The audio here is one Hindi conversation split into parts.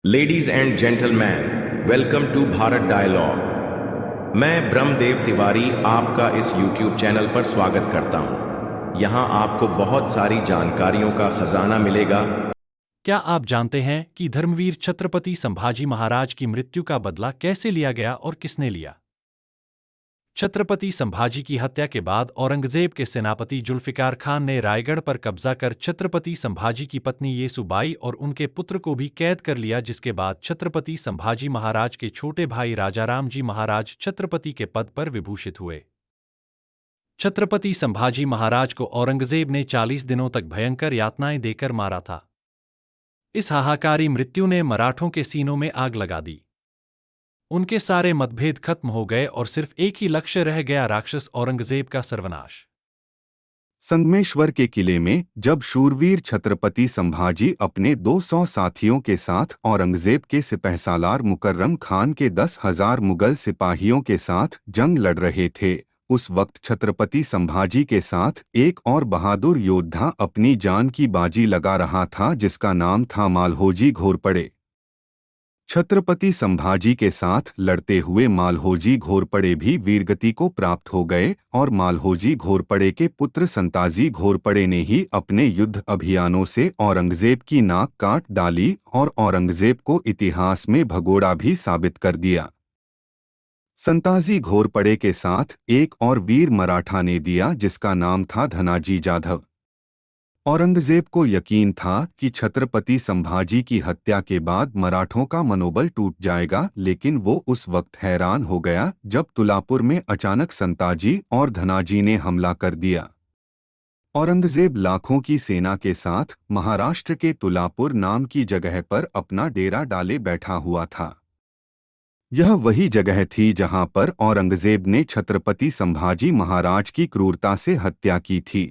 Ladies and gentleman, welcome to Bharat dialogue. मैं ब्रह्मदेव तिवारी आपका इस यूट्यूब चैनल पर स्वागत करता हूं। यहां आपको बहुत सारी जानकारियों का खजाना मिलेगा। क्या आप जानते हैं कि धर्मवीर छत्रपति संभाजी महाराज की मृत्यु का बदला कैसे लिया गया और किसने लिया? छत्रपति संभाजी की हत्या के बाद औरंगजेब के सेनापति जुल्फिकार खान ने रायगढ़ पर कब्जा कर छत्रपति संभाजी की पत्नी येसुबाई और उनके पुत्र को भी कैद कर लिया, जिसके बाद छत्रपति संभाजी महाराज के छोटे भाई राजाराम जी महाराज छत्रपति के पद पर विभूषित हुए। छत्रपति संभाजी महाराज को औरंगजेब ने 40 दिनों तक भयंकर यातनाएं देकर मारा था। इस हाहाकारी मृत्यु ने मराठों के सीनों में आग लगा दी। उनके सारे मतभेद खत्म हो गए और सिर्फ एक ही लक्ष्य रह गया, राक्षस औरंगजेब का सर्वनाश। संगमेश्वर के किले में जब शूरवीर छत्रपति संभाजी अपने 200 साथियों के साथ औरंगजेब के सिपहसालार मुकर्रम खान के 10,000 मुगल सिपाहियों के साथ जंग लड़ रहे थे, उस वक्त छत्रपति संभाजी के साथ एक और बहादुर योद्धा अपनी जान की बाजी लगा रहा था, जिसका नाम था मालहोजी घोरपड़े। छत्रपति संभाजी के साथ लड़ते हुए मालहोजी घोरपड़े भी वीरगति को प्राप्त हो गए और मालहोजी घोरपड़े के पुत्र संताजी घोरपड़े ने ही अपने युद्ध अभियानों से औरंगजेब की नाक काट डाली और औरंगजेब को इतिहास में भगोड़ा भी साबित कर दिया। संताजी घोरपड़े के साथ एक और वीर मराठा ने दिया, जिसका नाम था धनाजी जाधव। औरंगजेब को यकीन था कि छत्रपति संभाजी की हत्या के बाद मराठों का मनोबल टूट जाएगा, लेकिन वो उस वक्त हैरान हो गया जब तुलापुर में अचानक संताजी और धनाजी ने हमला कर दिया। औरंगजेब लाखों की सेना के साथ महाराष्ट्र के तुलापुर नाम की जगह पर अपना डेरा डाले बैठा हुआ था। यह वही जगह थी जहां पर औरंगजेब ने छत्रपति संभाजी महाराज की क्रूरता से हत्या की थी।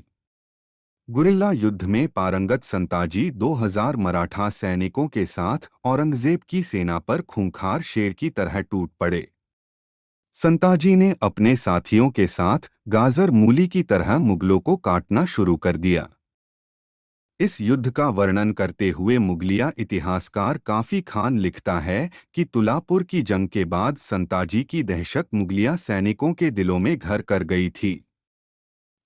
गुरिल्ला युद्ध में पारंगत संताजी 2000 मराठा सैनिकों के साथ औरंगजेब की सेना पर खूंखार शेर की तरह टूट पड़े। संताजी ने अपने साथियों के साथ गाजर मूली की तरह मुगलों को काटना शुरू कर दिया। इस युद्ध का वर्णन करते हुए मुगलिया इतिहासकार काफी खान लिखता है कि तुलापुर की जंग के बाद संताजी की दहशत मुगलिया सैनिकों के दिलों में घर कर गई थी।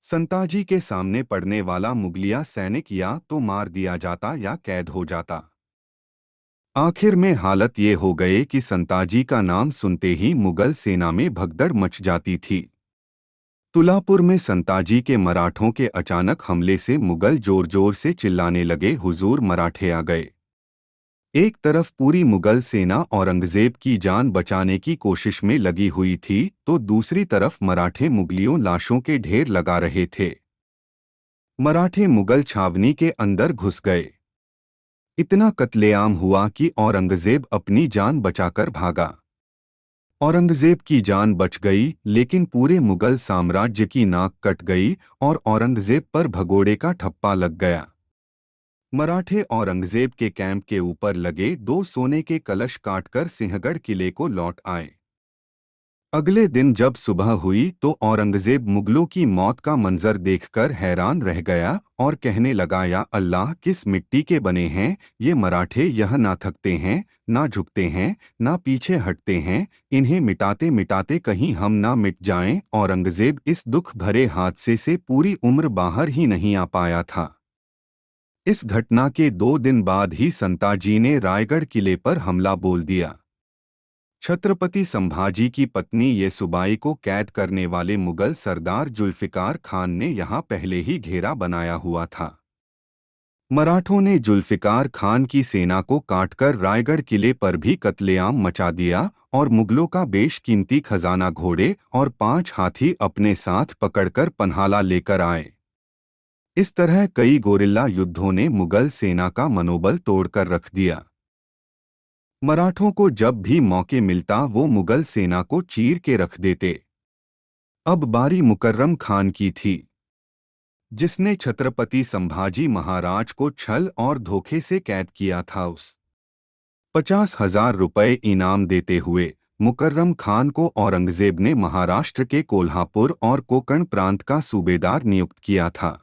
संताजी के सामने पड़ने वाला मुगलिया सैनिक या तो मार दिया जाता या कैद हो जाता। आखिर में हालत ये हो गई कि संताजी का नाम सुनते ही मुगल सेना में भगदड़ मच जाती थी। तुलापुर में संताजी के मराठों के अचानक हमले से मुगल जोर जोर से चिल्लाने लगे, हुजूर मराठे आ गए। एक तरफ पूरी मुगल सेना औरंगजेब की जान बचाने की कोशिश में लगी हुई थी, तो दूसरी तरफ मराठे मुगलियों लाशों के ढेर लगा रहे थे। मराठे मुगल छावनी के अंदर घुस गए। इतना कत्लेआम हुआ कि औरंगजेब अपनी जान बचाकर भागा। औरंगजेब की जान बच गई, लेकिन पूरे मुगल साम्राज्य की नाक कट गई और औरंगजेब पर भगोड़े का ठप्पा लग गया। मराठे औरंगजेब के कैंप के ऊपर लगे 2 सोने के कलश काटकर सिंहगढ़ किले को लौट आए। अगले दिन जब सुबह हुई तो औरंगजेब मुगलों की मौत का मंजर देखकर हैरान रह गया और कहने लगा, या अल्लाह, किस मिट्टी के बने हैं ये मराठे, यह ना थकते हैं, ना झुकते हैं, ना पीछे हटते हैं, इन्हें मिटाते मिटाते कहीं हम ना मिट जाएं। औरंगजेब इस दुख भरे हादसे से पूरी उम्र बाहर ही नहीं आ पाया था। इस घटना के 2 दिन बाद ही संताजी ने रायगढ़ किले पर हमला बोल दिया। छत्रपति संभाजी की पत्नी येसुबाई को कैद करने वाले मुगल सरदार जुल्फिकार खान ने यहाँ पहले ही घेरा बनाया हुआ था। मराठों ने जुल्फिकार खान की सेना को काटकर रायगढ़ किले पर भी कत्लेआम मचा दिया और मुगलों का बेशकीमती खजाना, घोड़े और 5 हाथी अपने साथ पकड़कर पन्हाला लेकर आए। इस तरह कई गोरिल्ला युद्धों ने मुगल सेना का मनोबल तोड़कर रख दिया। मराठों को जब भी मौके मिलता वो मुगल सेना को चीर के रख देते। अब बारी मुकर्रम खान की थी, जिसने छत्रपति संभाजी महाराज को छल और धोखे से कैद किया था। उस 50,000 रुपये इनाम देते हुए मुकर्रम खान को औरंगजेब ने महाराष्ट्र के कोल्हापुर और कोंकण प्रांत का सूबेदार नियुक्त किया था।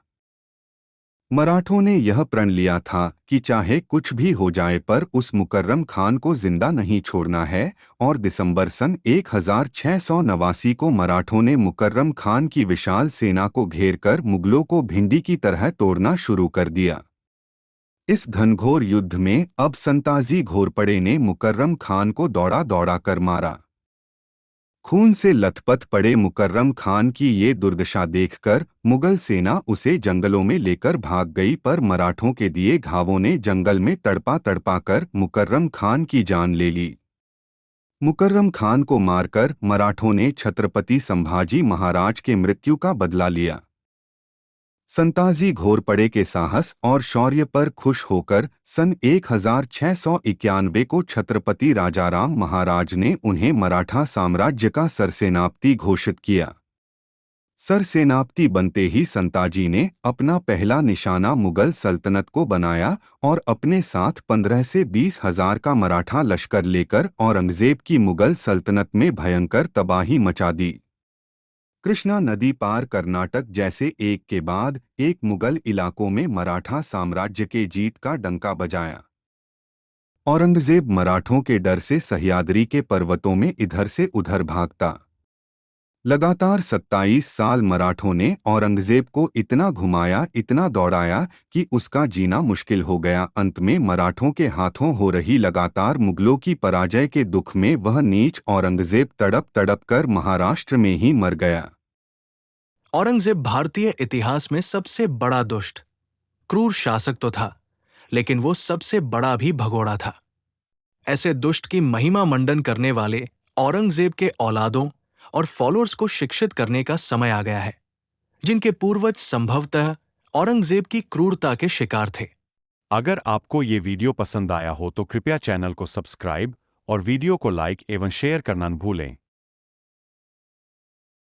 मराठों ने यह प्रण लिया था कि चाहे कुछ भी हो जाए पर उस मुकर्रम खान को जिंदा नहीं छोड़ना है, और दिसंबर सन 1689 को मराठों ने मुकर्रम खान की विशाल सेना को घेरकर मुगलों को भिंडी की तरह तोड़ना शुरू कर दिया। इस घनघोर युद्ध में अब संताजी घोरपड़े ने मुकर्रम खान को दौड़ा दौड़ा कर मारा। खून से लथपथ पड़े मुकर्रम खान की ये दुर्दशा देखकर मुगल सेना उसे जंगलों में लेकर भाग गई, पर मराठों के दिए घावों ने जंगल में तड़पा तड़पा कर मुकर्रम खान की जान ले ली। मुकर्रम खान को मारकर मराठों ने छत्रपति संभाजी महाराज के मृत्यु का बदला लिया। संताजी घोरपड़े के साहस और शौर्य पर खुश होकर सन 1691 को छत्रपति राजाराम महाराज ने उन्हें मराठा साम्राज्य का सरसेनापति घोषित किया। सरसेनापति बनते ही संताजी ने अपना पहला निशाना मुगल सल्तनत को बनाया और अपने साथ 15 से 20 हजार का मराठा लश्कर लेकर औरंगजेब की मुगल सल्तनत में भयंकर तबाही मचा दी। कृष्णा नदी पार कर्नाटक जैसे एक के बाद एक मुगल इलाकों में मराठा साम्राज्य के जीत का डंका बजाया। औरंगजेब मराठों के डर से सह्याद्री के पर्वतों में इधर से उधर भागता। लगातार 27 साल मराठों ने औरंगजेब को इतना घुमाया, इतना दौड़ाया कि उसका जीना मुश्किल हो गया। अंत में मराठों के हाथों हो रही लगातार मुगलों की पराजय के दुख में वह नीच औरंगजेब तड़प तड़प कर महाराष्ट्र में ही मर गया। औरंगजेब भारतीय इतिहास में सबसे बड़ा दुष्ट, क्रूर शासक तो था, लेकिन वो सबसे बड़ा भी भगोड़ा था। ऐसे दुष्ट की महिमा मंडन करने वाले औरंगजेब के औलादों और फॉलोअर्स को शिक्षित करने का समय आ गया है, जिनके पूर्वज संभवतः औरंगजेब की क्रूरता के शिकार थे। अगर आपको ये वीडियो पसंद आया हो तो कृपया चैनल को सब्सक्राइब और वीडियो को लाइक एवं शेयर करना न भूलें।